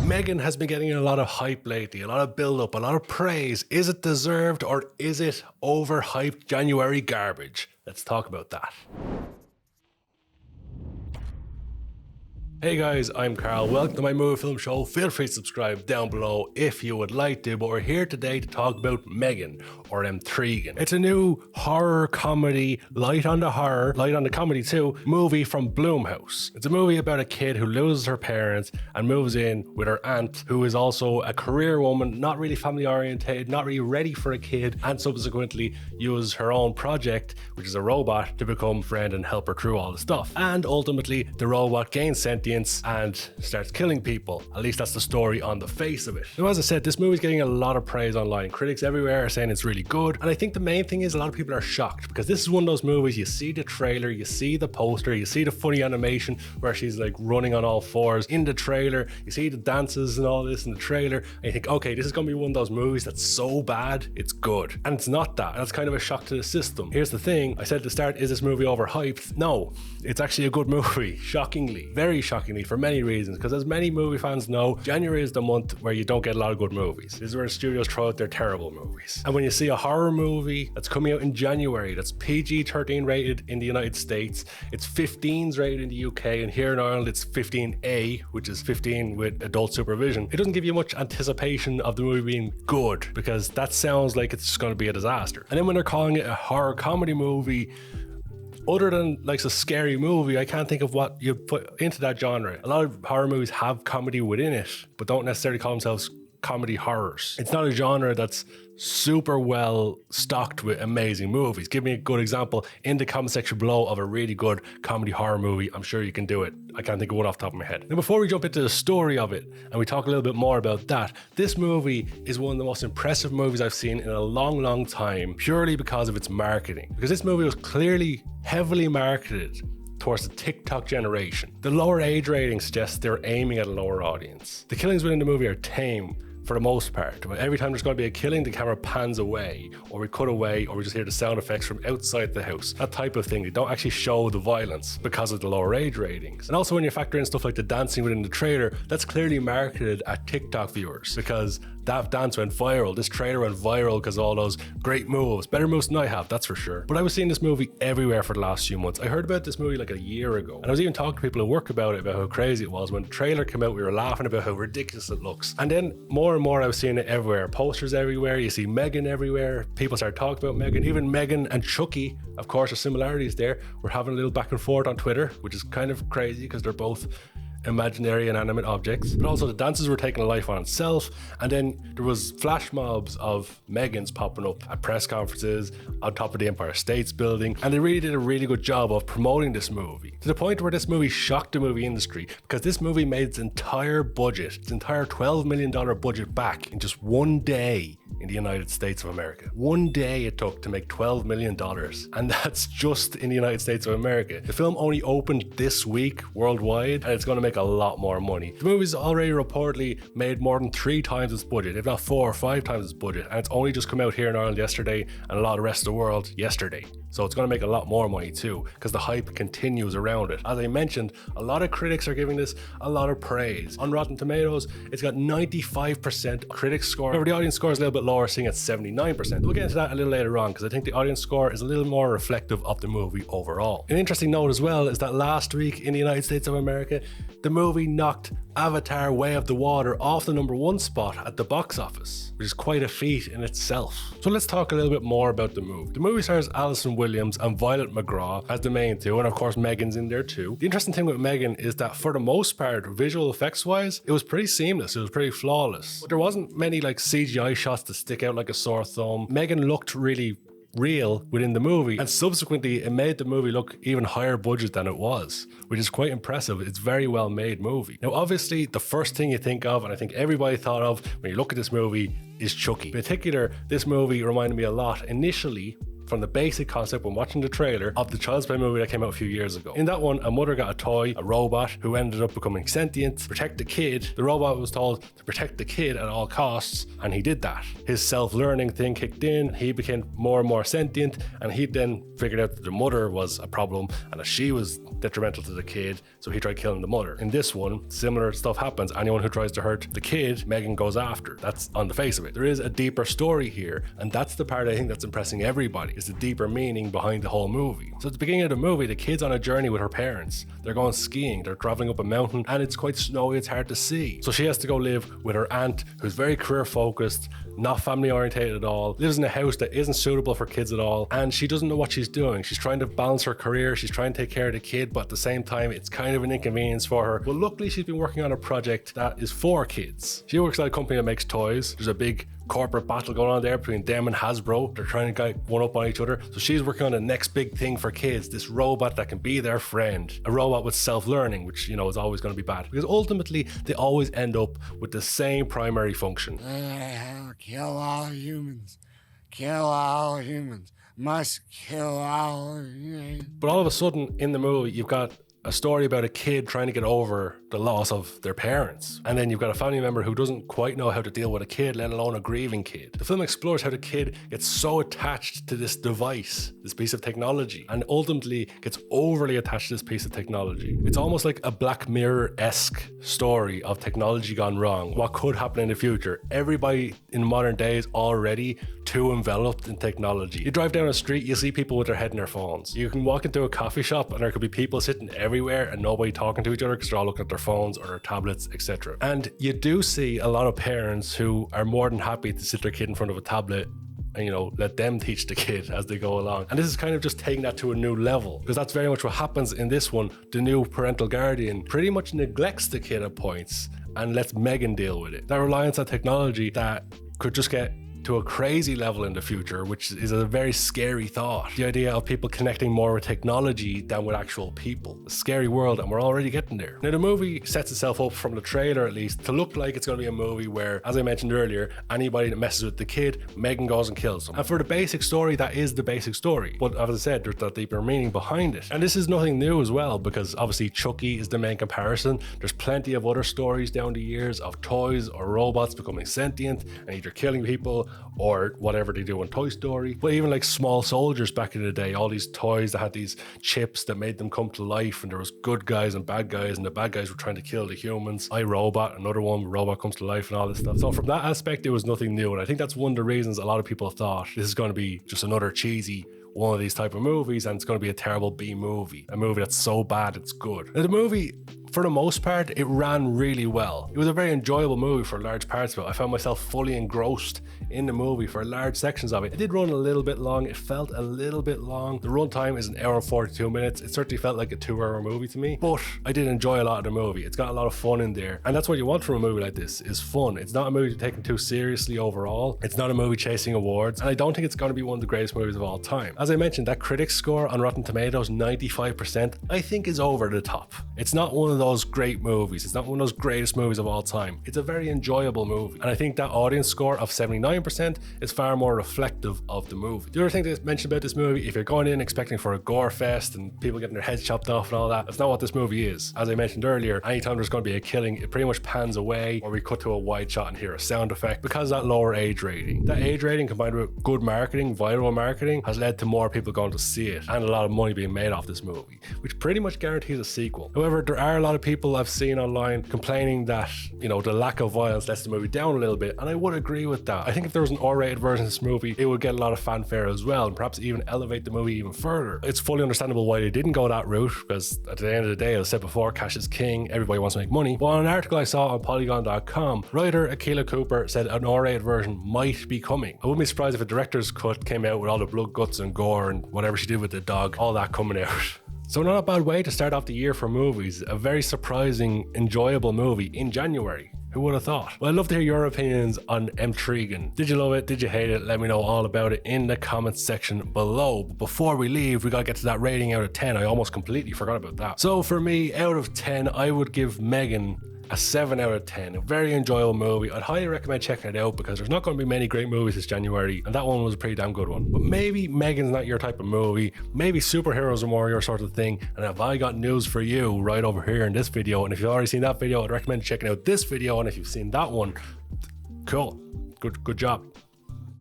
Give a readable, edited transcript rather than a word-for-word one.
M3GAN has been getting a lot of hype lately, a lot of build-up, a lot of praise. Is it deserved or is it overhyped January garbage? Let's talk about that. Hey guys, I'm Karl. Welcome to my movie film show. Feel free to subscribe down below if you would like to, but we're here today to talk about M3GAN, or M3GAN. It's a new horror comedy, light on the comedy too, movie from Blumhouse. It's a movie about a kid who loses her parents and moves in with her aunt, who is also a career woman, not really family oriented, not really ready for a kid, and subsequently uses her own project, which is a robot, to become friend and help her through all the stuff. And ultimately, the robot gains sentience and starts killing people. At least that's the story on the face of it. Now, as I said, this movie's getting a lot of praise online. Critics everywhere are saying it's really good. And I think the main thing is a lot of people are shocked because this is one of those movies, you see the trailer, you see the poster, you see the funny animation where she's like running on all fours in the trailer, you see the dances and all this in the trailer, and you think, okay, this is gonna be one of those movies that's so bad, it's good. And it's not that. And that's kind of a shock to the system. Here's the thing, I said at the start, is this movie overhyped? No, it's actually a good movie, shockingly, very shockingly, for many reasons, because as many movie fans know, January is the month where you don't get a lot of good movies. This is where the studios throw out their terrible movies. And when you see a horror movie that's coming out in January, that's PG-13 rated in the United States, it's 15s rated in the UK, and here in Ireland it's 15A, which is 15 with adult supervision, it doesn't give you much anticipation of the movie being good, because that sounds like it's just going to be a disaster. And then when they're calling it a horror comedy movie, other than like a scary movie, I can't think of what you put into that genre. A lot of horror movies have comedy within it, but don't necessarily call themselves comedy horrors. It's not a genre that's super well stocked with amazing movies. Give me a good example in the comment section below of a really good comedy horror movie. I'm sure you can do it. I can't think of one off the top of my head. Now, before we jump into the story of it and we talk a little bit more about that, this movie is one of the most impressive movies I've seen in a long, long time, purely because of its marketing. Because this movie was clearly heavily marketed towards the TikTok generation. The lower age rating suggests they're aiming at a lower audience. The killings within the movie are tame for the most part. Every time there's going to be a killing, the camera pans away, or we cut away, or we just hear the sound effects from outside the house. That type of thing. They don't actually show the violence because of the lower age ratings. And also when you factor in stuff like the dancing within the trailer, that's clearly marketed at TikTok viewers because that dance went viral. This trailer went viral because of all those great moves. Better moves than I have, that's for sure. But I was seeing this movie everywhere for the last few months. I heard about this movie like a year ago. And I was even talking to people at work about it, about how crazy it was. When the trailer came out, we were laughing about how ridiculous it looks. And then more and more I was seeing it everywhere. Posters everywhere. You see M3GAN everywhere. People start talking about M3GAN. Even M3GAN and Chucky, of course, there's similarities there. We're having a little back and forth on Twitter, which is kind of crazy because they're both imaginary and animate objects. But also the dances were taking a life on itself, and then there was flash mobs of M3GANs popping up at press conferences on top of the Empire State's building, and they really did a really good job of promoting this movie to the point where this movie shocked the movie industry, because this movie made its entire budget, its entire $12 million budget back in just one day in the United States of America. One day it took to make $12 million, and that's just in the United States of America. The film only opened this week worldwide, and it's going to make a lot more money. The movie's already reportedly made more than 3 times its budget, if not 4 or 5 times its budget, and it's only just come out here in Ireland yesterday and a lot of the rest of the world yesterday. So it's going to make a lot more money too, because the hype continues around it. As I mentioned, a lot of critics are giving this a lot of praise. On Rotten Tomatoes, it's got 95% critics score. However, the audience score is a little bit lower, sitting at 79%. We'll get into that a little later on, because I think the audience score is a little more reflective of the movie overall. An interesting note as well is that last week in the United States of America, the movie knocked Avatar: Way of the Water off the #1 spot at the box office, which is quite a feat in itself. So let's talk a little bit more about the movie. The movie stars Allison Williams and Violet McGraw as the main two, and of course M3GAN's in there too. The interesting thing with M3GAN is that for the most part, visual effects wise, it was pretty seamless, it was pretty flawless. But there wasn't many like CGI shots that stick out like a sore thumb. M3GAN looked really real within the movie, and subsequently it made the movie look even higher budget than it was, which is quite impressive. It's a very well made movie. Now obviously the first thing you think of, and I think everybody thought of when you look at this movie, is Chucky. In particular, this movie reminded me a lot initially from the basic concept when watching the trailer of the Child's Play movie that came out a few years ago. In that one, a mother got a toy, a robot, who ended up becoming sentient to protect the kid. The robot was told to protect the kid at all costs, and he did that. His self-learning thing kicked in, he became more and more sentient, and he then figured out that the mother was a problem and that she was detrimental to the kid, so he tried killing the mother. In this one, similar stuff happens. Anyone who tries to hurt the kid, M3GAN goes after. That's on the face of it. There is a deeper story here, and that's the part I think that's impressing everybody, is the deeper meaning behind the whole movie. So at the beginning of the movie, the kid's on a journey with her parents. They're going skiing, they're traveling up a mountain, and it's quite snowy, it's hard to see. So she has to go live with her aunt, who's very career focused, not family orientated at all, lives in a house that isn't suitable for kids at all, and she doesn't know what she's doing. She's trying to balance her career, she's trying to take care of the kid, but at the same time, it's kind of an inconvenience for her. But luckily, she's been working on a project that is for kids. She works at a company that makes toys. There's a big corporate battle going on there between them and Hasbro. They're trying to get one up on each other. So she's working on the next big thing for kids, this robot that can be their friend. A robot with self-learning, which, you know, is always going to be bad. Because ultimately, they always end up with the same primary function. Kill all humans. Kill all humans. Must kill all humans. But all of a sudden, in the movie, you've got a story about a kid trying to get over the loss of their parents. And then you've got a family member who doesn't quite know how to deal with a kid, let alone a grieving kid. The film explores how the kid gets so attached to this device, this piece of technology, and ultimately gets overly attached to this piece of technology. It's almost like a Black Mirror-esque story of technology gone wrong. What could happen in the future? Everybody in modern day is already too enveloped in technology. You drive down a street, you see people with their head in their phones. You can walk into a coffee shop and there could be people sitting everywhere and nobody talking to each other because they're all looking at their phones or their tablets, etc. And you do see a lot of parents who are more than happy to sit their kid in front of a tablet and, you know, let them teach the kid as they go along. And this is kind of just taking that to a new level, because that's very much what happens in this one. The new parental guardian pretty much neglects the kid at points and lets M3GAN deal with it. That reliance on technology that could just get to a crazy level in the future, which is a very scary thought. The idea of people connecting more with technology than with actual people. A scary world, and we're already getting there. Now, the movie sets itself up, from the trailer at least, to look like it's going to be a movie where, as I mentioned earlier, anybody that messes with the kid, M3GAN goes and kills them. And for the basic story, that is the basic story. But as I said, there's that deeper meaning behind it. And this is nothing new as well, because obviously Chucky is the main comparison. There's plenty of other stories down the years of toys or robots becoming sentient and either killing people or whatever they do in Toy Story. But even like Small Soldiers back in the day, all these toys that had these chips that made them come to life, and there was good guys and bad guys, and the bad guys were trying to kill the humans. iRobot, another one where robot comes to life and all this stuff. So from that aspect, it was nothing new, and I think that's one of the reasons a lot of people thought this is going to be just another cheesy one of these type of movies, and it's going to be a terrible B movie, a movie that's so bad it's good. Now, the movie, for the most part, it ran really well. It was a very enjoyable movie for large parts of it. I found myself fully engrossed in the movie for large sections of it. It did run a little bit long. It felt a little bit long. The runtime is 1 hour and 42 minutes. It certainly felt like a 2-hour movie to me, but I did enjoy a lot of the movie. It's got a lot of fun in there, and that's what you want from a movie like this, is fun. It's not a movie taken too seriously overall. It's not a movie chasing awards, and I don't think it's going to be one of the greatest movies of all time. As I mentioned, that critic score on Rotten Tomatoes, 95%, I think is over the top. It's not one of those great movies. It's not one of those greatest movies of all time. It's a very enjoyable movie, and I think that audience score of 79% is far more reflective of the movie. The other thing to mention about this movie, if you're going in expecting for a gore fest and people getting their heads chopped off and all that, that's not what this movie is. As I mentioned earlier, anytime there's going to be a killing, it pretty much pans away, or we cut to a wide shot and hear a sound effect, because of that lower age rating. That age rating, combined with good marketing, viral marketing, has led to more people going to see it, and a lot of money being made off this movie, which pretty much guarantees a sequel. However, there are a lot of people I've seen online complaining that, you know, the lack of violence lets the movie down a little bit, and I would agree with that. I think if there was an R-rated version of this movie, it would get a lot of fanfare as well, and perhaps even elevate the movie even further. It's fully understandable why they didn't go that route, because at the end of the day, as I said before, cash is king, everybody wants to make money. But on an article I saw on Polygon.com, writer Akilah Cooper said an R-rated version might be coming. I wouldn't be surprised if a director's cut came out with all the blood, guts and gore and whatever she did with the dog, all that coming out. So not a bad way to start off the year for movies. A very surprising, enjoyable movie in January. Who would have thought? Well, I'd love to hear your opinions on M3GAN. Did you love it? Did you hate it? Let me know all about it in the comments section below. But before we leave, we gotta get to that rating out of 10. I almost completely forgot about that. So for me, out of 10, I would give M3GAN a 7 out of 10. A very enjoyable movie. I'd highly recommend checking it out because there's not going to be many great movies this January, and that one was a pretty damn good one. But maybe M3GAN's not your type of movie. Maybe superheroes are more your sort of thing. And have I got news for you right over here in this video? And if you've already seen that video, I'd recommend checking out this video. And if you've seen that one, cool. Good job.